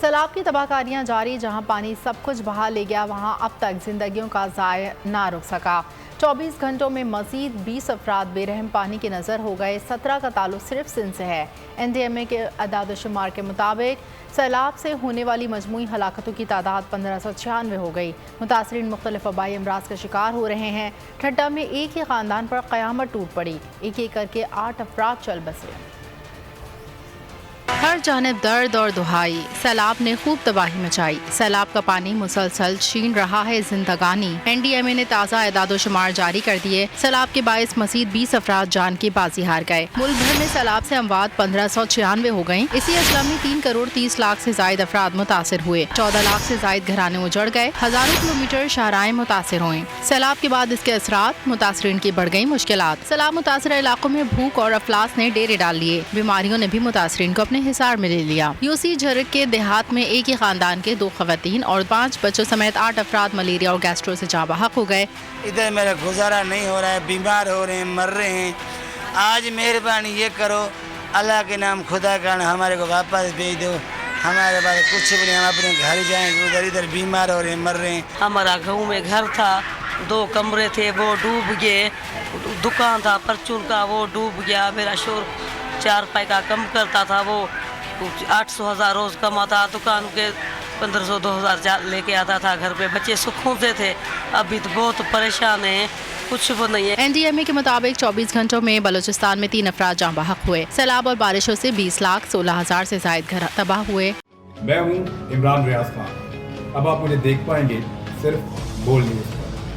سیلاب کی تباہکاریاں جاری، جہاں پانی سب کچھ بہا لے گیا وہاں اب تک زندگیوں کا ضائع نہ رک سکا۔ 24 گھنٹوں میں مزید 20 افراد بے رحم پانی کے نظر ہو گئے، 17 کا تعلق صرف سندھ سے ہے۔ NDMA کے اعداد و شمار کے مطابق سیلاب سے ہونے والی مجموعی ہلاکتوں کی تعداد 1596 ہو گئی۔ متاثرین مختلف وبائی امراض کا شکار ہو رہے ہیں۔ ٹھٹہ میں ایک ہی خاندان پر قیامت ٹوٹ پڑی، ایک ایک کر کے 8 افراد چل بسے۔ ہر جانب درد اور دہائی، سیلاب نے خوب تباہی مچائی۔ سیلاب کا پانی مسلسل چھین رہا ہے زندگانی۔ NDMA نے تازہ اعداد و شمار جاری کر دیے۔ سیلاب کے باعث مزید 20 افراد جان کی بازی ہار گئے۔ ملک بھر میں سیلاب سے اموات 1596 ہو گئیں۔ اسی اضلاع میں 3 کروڑ 30 لاکھ سے زائد افراد متاثر ہوئے۔ 14 لاکھ سے زائد گھرانے اجڑ گئے۔ ہزاروں کلومیٹر شاہراہیں متاثر ہوئیں۔ سیلاب کے بعد اس کے اثرات، متاثرین کی بڑھ گئی مشکلات۔ سیلاب متاثرہ علاقوں میں بھوک اور افلاس نے ڈیرے ڈال لیے۔ بیماریوں نے بھی متاثرین کو اپنے حصار میں لے لیا۔ UC جھرک کے دیہات میں ایک ہی خاندان کے 2 خواتین اور 5 بچوں سمیت 8 افراد ملیریا اور گیسٹرو سے جاں بحق ہو گئے۔ ادھر میرا گزارا نہیں ہو رہا ہے، بیمار ہو رہے ہیں، مر رہے ہیں۔ آج مہربانی یہ کرو، اللہ کے نام خدا کا ہمارے کو واپس بھیج دو۔ ہمارے پاس کچھ بھی نہیں، ہم اپنے گھر جائیں گے، ادھر بیمار ہو رہے ہیں، مر رہے ہیں۔ ہمارا گاؤں میں گھر تھا، 2 کمرے تھے، وہ ڈوب گئے۔ دکان تھا پرچون کا، وہ ڈوب گیا۔ میرا شور 4 پائی کا کم کرتا تھا، وہ 800,000 روز کماتا، دکان کے 1500 2000 لے کے آتا تھا گھر پہ۔ بچے سکون سے تھے، ابھی تو بہت پریشان ہیں، کچھ وہ نہیں ہے۔ NDMA کے مطابق 24 گھنٹوں میں بلوچستان میں 3 افراد جاں بحق ہوئے۔ سیلاب اور بارشوں سے 20,16,000 سے زائد گھر تباہ ہوئے۔ میں ہوں عمران ریاض خان، اب آپ مجھے دیکھ پائیں گے صرف بول نیوز پر۔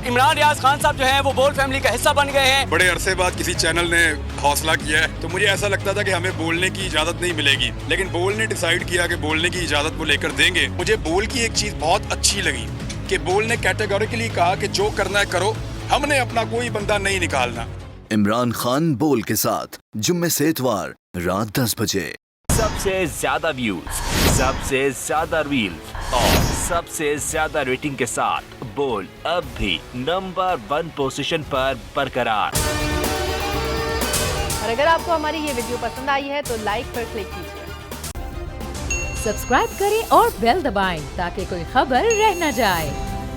عمران ریاض خان صاحب جو ہیں وہ بول فیملی کا حصہ بن گئے ہیں۔ بڑے عرصے بعد کسی چینل نے حوصلہ کیا ہے، تو مجھے ایسا لگتا تھا کہ ہمیں بولنے کی اجازت نہیں ملے گی، لیکن بول نے ڈیسائیڈ کیا کہ بولنے کی اجازت وہ لے کر دیں گے۔ مجھے بول کی ایک چیز بہت اچھی لگی کہ بول نے کیٹیگوریکلی کہا کہ جو کرنا ہے کرو، ہم نے اپنا کوئی بندہ نہیں نکالنا۔ عمران خان بول کے ساتھ جمعے سے اتوار رات 10 بجے۔ سب سے زیادہ ویوز، سب سے زیادہ ریلز اور سب سے زیادہ ریٹنگ کے ساتھ بول اب بھی نمبر 1 پوزیشن پر برقرار۔ اور اگر آپ کو ہماری یہ ویڈیو پسند آئی ہے تو لائک پر کلک کیجیے، سبسکرائب کریں اور بیل دبائیں تاکہ کوئی خبر رہ نہ جائے۔